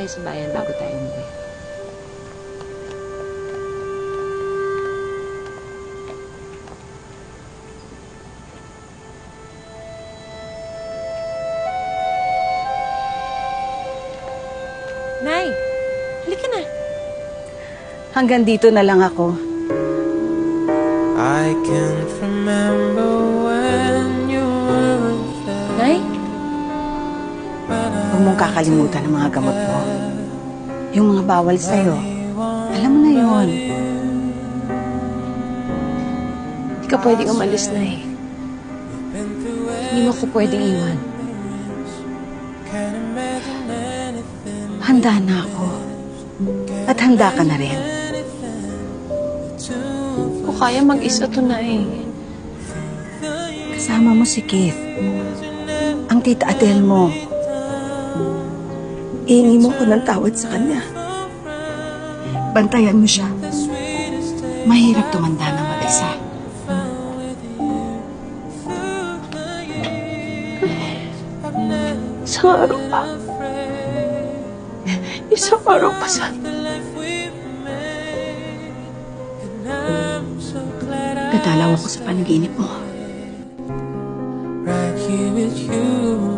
tayo sa bayan bago tayo umuwi. Nay, halika na. Hanggang dito na lang ako. I can't remember when you were there. Nay? Huwag mong kakalimutan ang mga gamot mo. Yung mga bawal sa'yo. Alam mo na yun. Hindi ka pwedeng umalis, Nay. Hindi mo ko pwedeng iwan. Handa na ako. At handa ka na rin. Kung kaya mag-isa to, Nay. Kasama mo si Keith. Ang tita Adele mo. Ihingi mo ko ng tawad sa kanya. Bantayan mo siya. Mahirap tumanda ng mag-isa. Isang araw pa. Isang araw pa sa... Dadalaw ako sa panaginip mo. Right here with you.